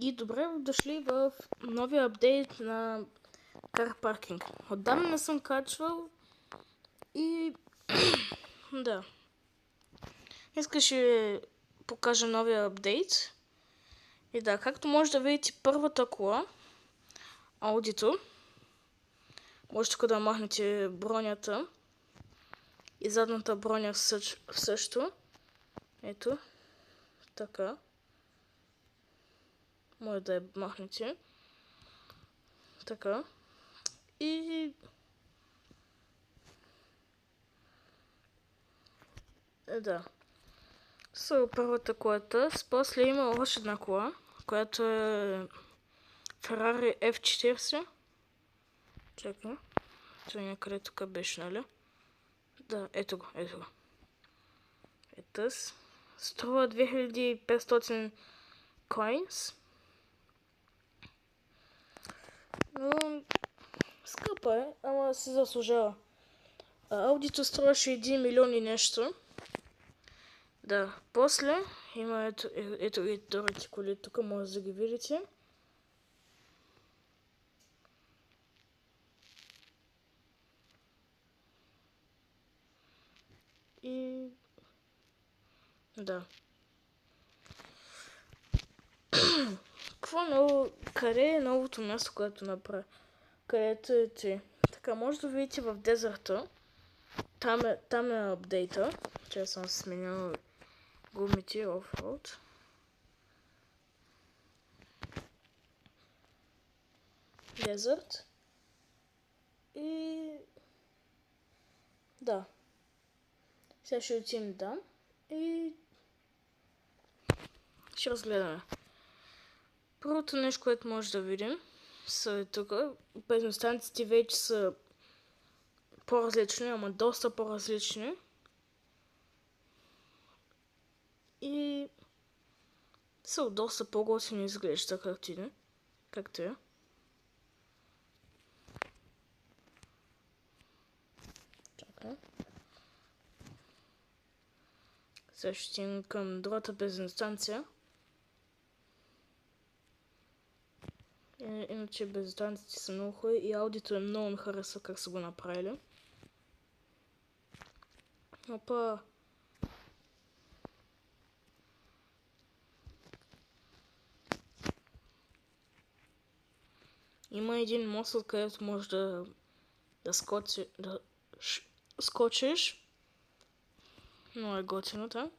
И добре дошли в новия апдейт на Car Parking. Отдавна не съм качвал и да. Днес ще покажа новия апдейт. И да, както може да видите, първата кола, Audi-то, може тук да махнете бронята и задната броня също. Ето, така. Може да я махнете. Така. И да. Първата колата. После има още една кола, която е Ferrari F40. Чакай. Това някъде тук беше, нали? Да, ето го. Ето. Струва 2500 coins. Но скъпа е, ама се заслужава. Аудито струваше 1 милион и нещо. Да, после има ето и другите коли, тук може да ги видите. И да. Къде е новото място, което направя? Където е ти? Така, може да видите в дезерта. Там е апдейта. Че съм сменил гумите оффроуд. Дезерт. И да. Сега ще отидем там и ще разгледаме. Първото нещо, което може да видим, са тук. Бензиностанциите вече са по-различни, ама доста по-различни. И са доста по-готини изглежда, както е. Чакай. Сега ще стигнем към другата бензиностанция. Иначе бензиностанциите са много хубави и Audi-то е много ми харесва как са го направили. Опа! Има един мост, където може да скочиш. Много е готино там.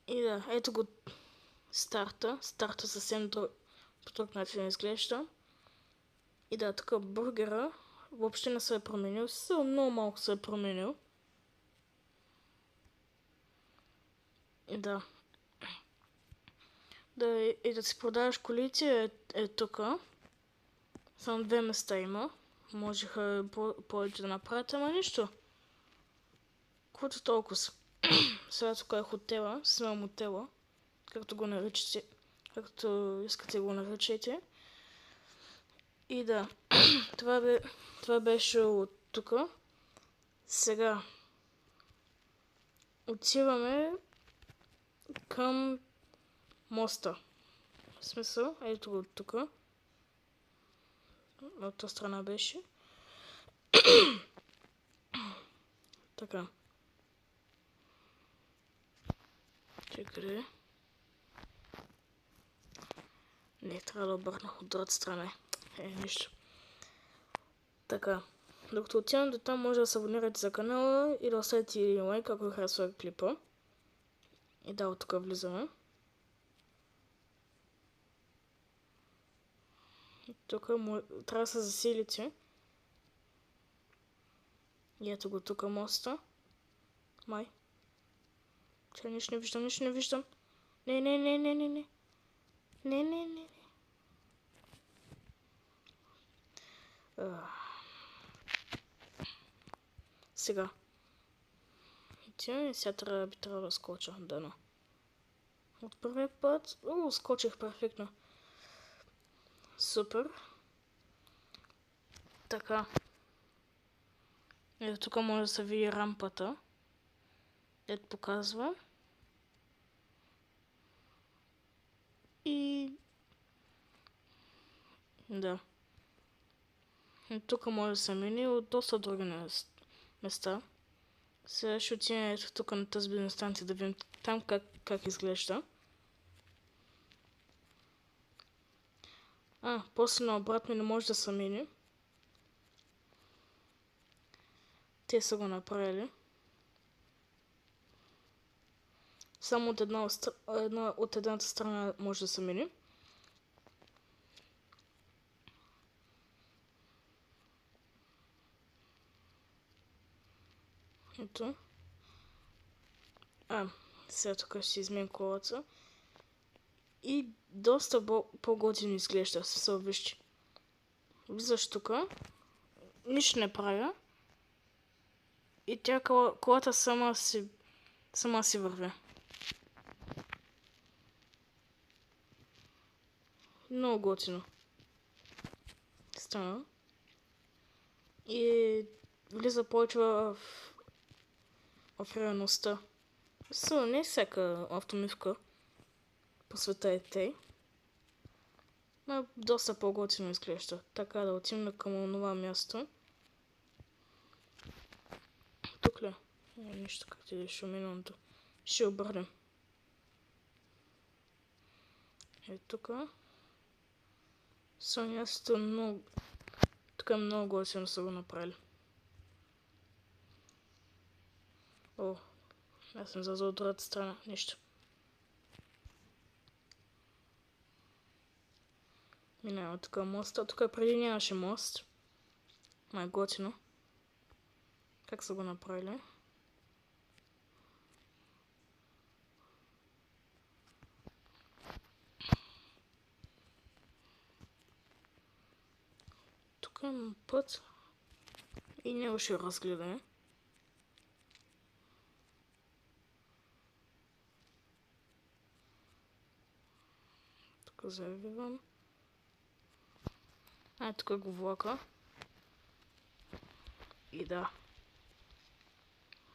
И да, ето го старта. Старта съвсем по друг начин изглежда. И да, тук бургера въобще не се е променил. Много малко се е променил. И да. И да си продаваш колите е тук. Само 2 места има. Можеха повече да направят, ама нищо. Каквото толкова. Сега тук е хотела. Снимам хотела. Както го наричате. Както искате го наричайте. И да. Това беше от тук. Сега отиваме към моста. В смисъл, ето го от тук. От тази страна беше. Така. Чекай. Не, трябва да обърна от другата страна. Нищо. Така. Докато отивам до там, може да се абонирате за канала и да оставите лайк, ако харесва клипа. И да, от тук влизаме. Тук трябва да се засилите. И ето го тук моста. Май. Чай, нищо не виждам. Не. Не. Сега. Сега би трябвало да скоча. Дано. От първия път. Скочих перфектно. Супер. Така. Ето тук може да се види рампата. Ето показва. И Да. И тук може да се мини от доста други места. Сега ще отидем ето тук на тази бензиностанция да видим там как изглежда. После наобратно не може да се мини. Те са го направили. Само от едната страна може да се мини. Ето. Сега тук ще изменим колата. И доста по-готино изглежда с вижте. Влизаш тук. Нищо не правя. И тя колата сама си върви. Много готино. Стана. И влиза повече в реалността. Не всяка автомивка по света е тъй. Но доста по-готино изглежда. Така да отидем към това място. Тук ли? Нищо, как ти да ще миналото. Ще обърнем. Тук. Мястото много... Тук е много готино са го направили. Аз съм зазал от другата страна. Нищо. Минаваме тук моста. Тук преди нямаше мост. Е готино. Как са го направили? Тук има път. И него ще разгледаме. Тук завивам. Тук го влака. И да.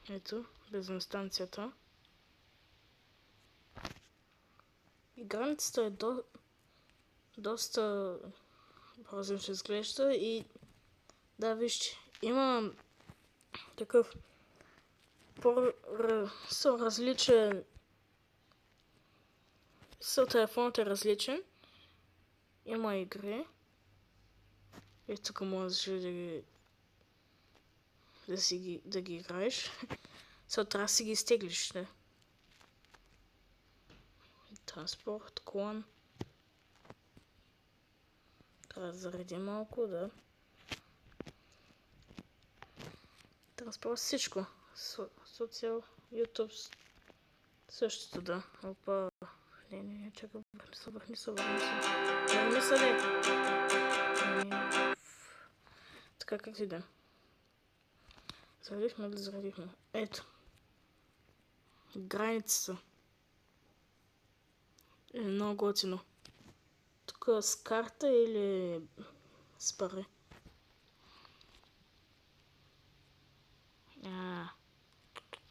Ето, бензиностанцията. И границата е доста различно изглежда и да, вижте, има такъв различен. Телефонът е различен. Има игри. И тук можеш да ги играеш. Трябва да си ги изтеглиш, не? Транспорт, клан. Трябва да зареди малко, да. Транспорт, всичко. Социал, YouTube. Същото, да. Опа. Не, чакай, върни се. Така, как ти да? Заредихме. Ето. Границата. Е много готино. Тук с карта или с пари?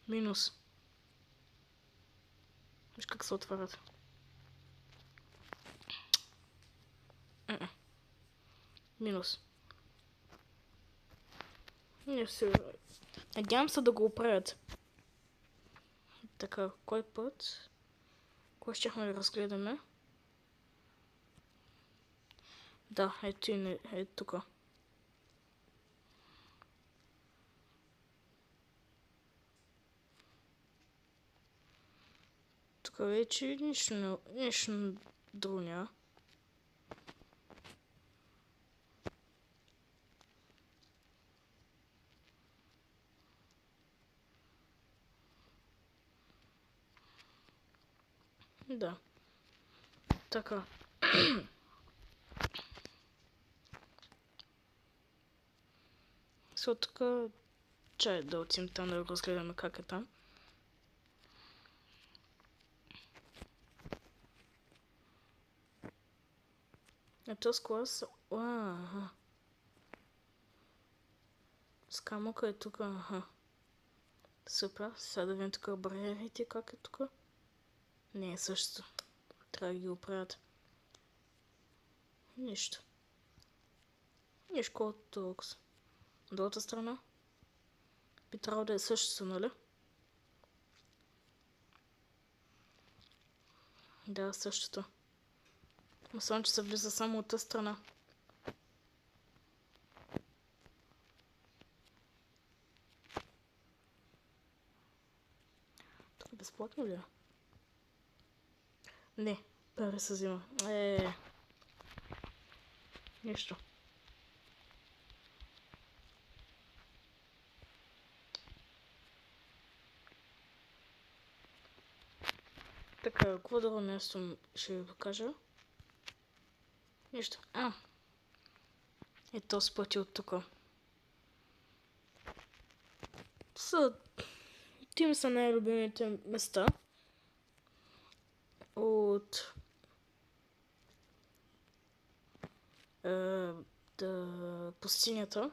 Минус. Виж как се отварят. Минус. Не все. Надявам се да го оправят. Така, кой път? Кой щяхме да разгледаме? Да, ето и тук. Тук вече нищо друго няма. Да. Така. Тук чай да отидем там да разгледаме как е там. Ето с клас. Скамъка е тук. Супер. Сега да видим тук бариерите как е тук. Не е същото. Трябва да ги оправят. Нищо. И школата тук. Другата страна. Би трябвало да е същото, нали? Да, същото. Само, че се влиза само от тази страна. Тук безплатно ли е? Не, пари се взима. Нищо. Така, какво друго място ще ви покажа? Нищо. Ето с пъти от тук. Тим са най-любимите места от пустинята.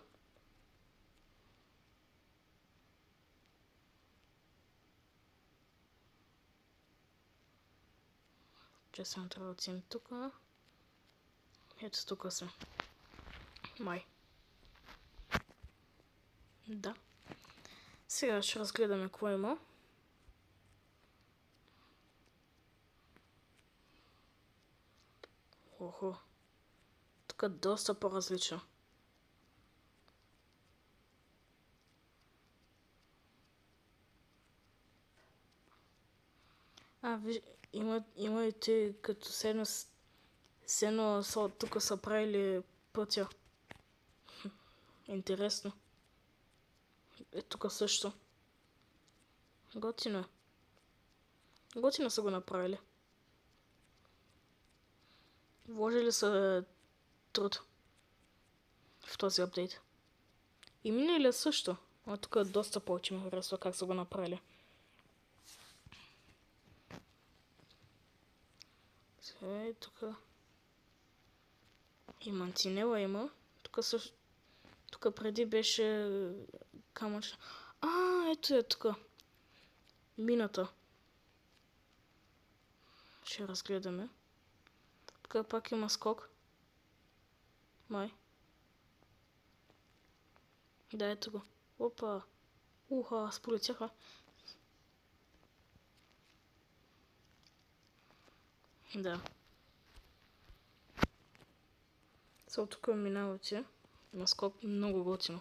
Че съм трябва да отидем тук. Ето тук са. Май. Да. Сега ще разгледаме какво има. Охо. Тук е доста по-различно. Виж, има и те като сено тук са правили пътя. Интересно. Тук също. Готино. Готино са го направили. Вложили са труд в този апдейт. И миналия също. А тук е доста повече ми харесва как са го направили. Сега тук и мантинела има. Тук също. Тук преди беше камъч. Ето е тук. Мината. Ще разгледаме. Тук пак има скок. Май. Да, ето го. Опа. Аз полетяха. Да. Тук минавате. На скок много готино.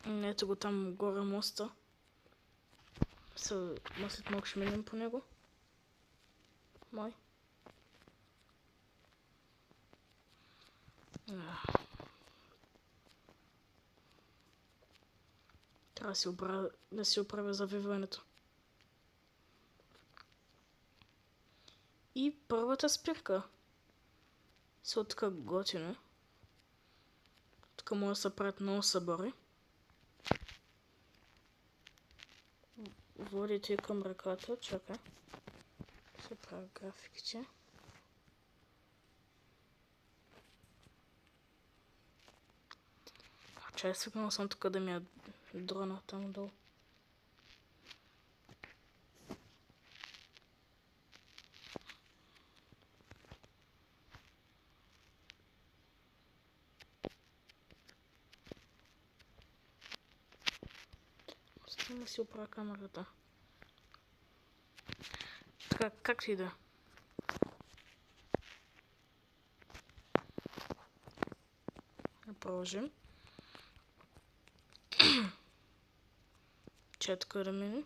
Ето го там горе моста. След малко ще минем по него. Май. Трябва да си оправя завиването. И първата спирка. Тук готино. Тук може да се правят много събори. Водите към ръката. Чакай. Се правят графиките. Чай свикнал съм тук да ми е дрона там долу. Остана да си оправя камерата. Така, както и да. Продължим. Четка да мине.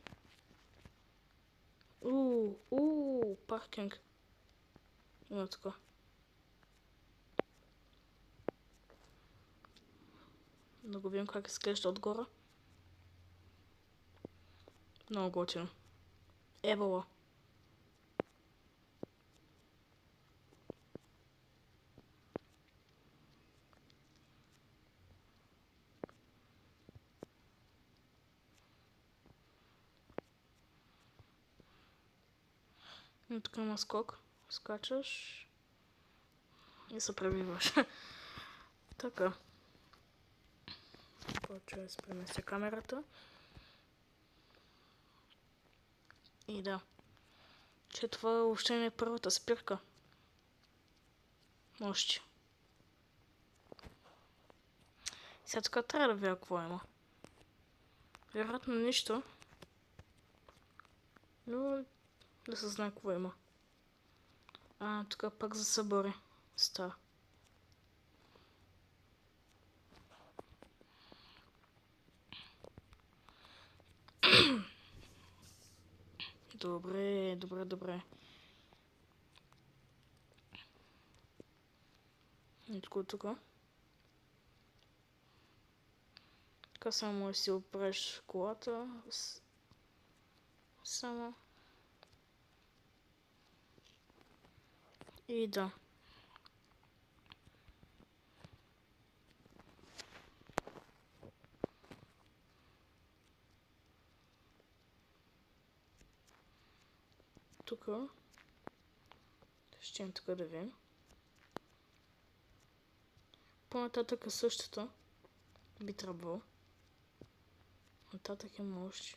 Паркинг. Има така. Да го видим как изглежда отгоре. Много готино. Ебала. И тук има скок. Скачаш. И се пребиваш. Така. Почва да се преместя камерата. И да. Че това въобще не е първата спирка. Още. Сега така трябва да видя какво има. Вероятно нищо. Но да се знае какво има. Тук пак за събори. Става. Добре, добре, добре. И тук. Така само си опреш колата. Само. И да. Тук. Ще имам тук да видим. По-нататък е същото. Би трябвало. Нататък има още.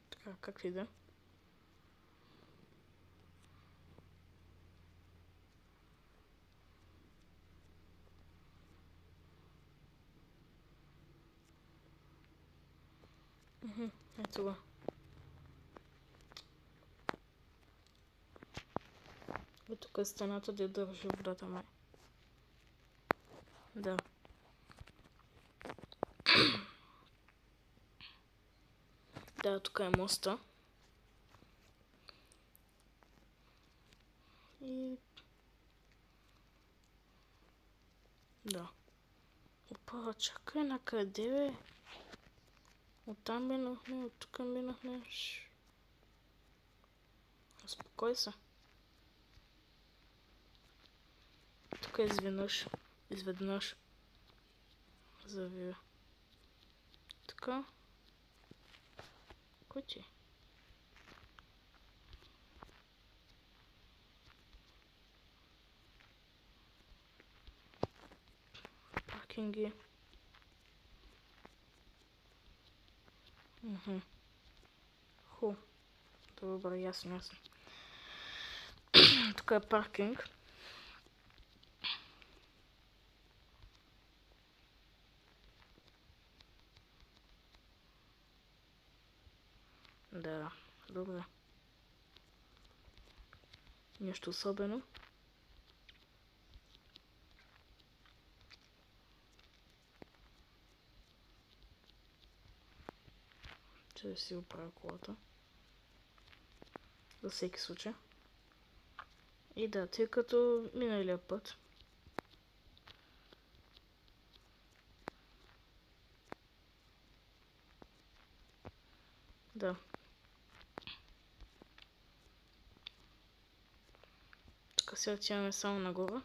Така, как ли да? Ето го. И тук е стената, да държи водата май. Да. Да, тук е моста. И... Да. Опа, чакай на къде, бе? Оттам минахме, от тук минахме. Успокой се. Тук изведнъж завива. Така. Кой ти? Паркинги. Ху. Добре, ясно. Тук е паркинг. Да, добре. Нещо особено. Че да си оправя колата. За всеки случай. И да, тъй като миналия път. Да. Тук сега отиваме само нагоре.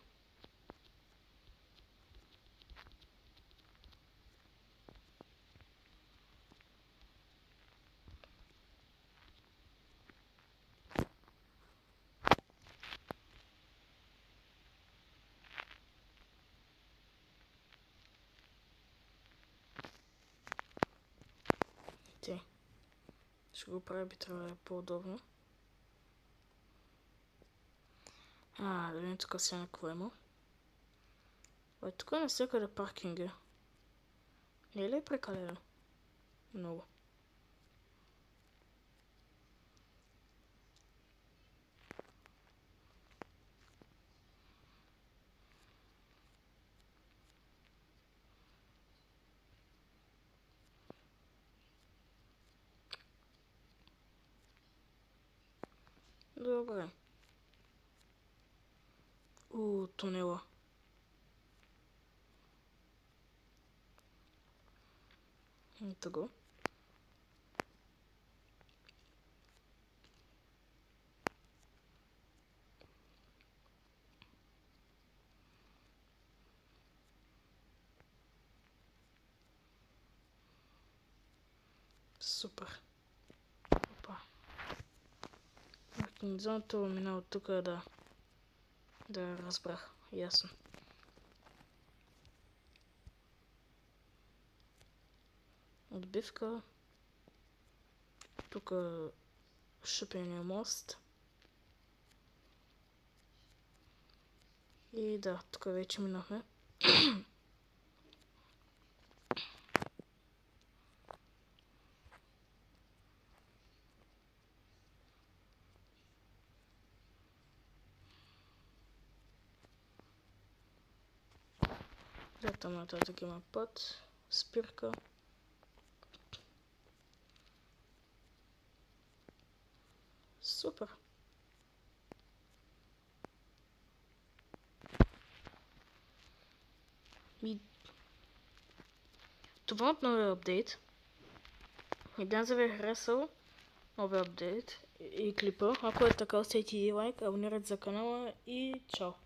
Ще го правя, би трябва да е по-удобно. Да видим тук сега на какво има. Тук е навсякъде паркинга. Не е ли прекалено? Много. Добре. Тунела. Ето го. Супер. Опа. Зоната мина от тук, да. Да, разбрах. Ясно. Отбивка. Тук шипения мост. И да, тук вече минахме. Да, там нататък има път, спирка. Супер! И това от новия апдейт. Надявам се ви е харесал новия апдейт и клипа. Ако е така, оставете лайк, абонирайте за канала и чао!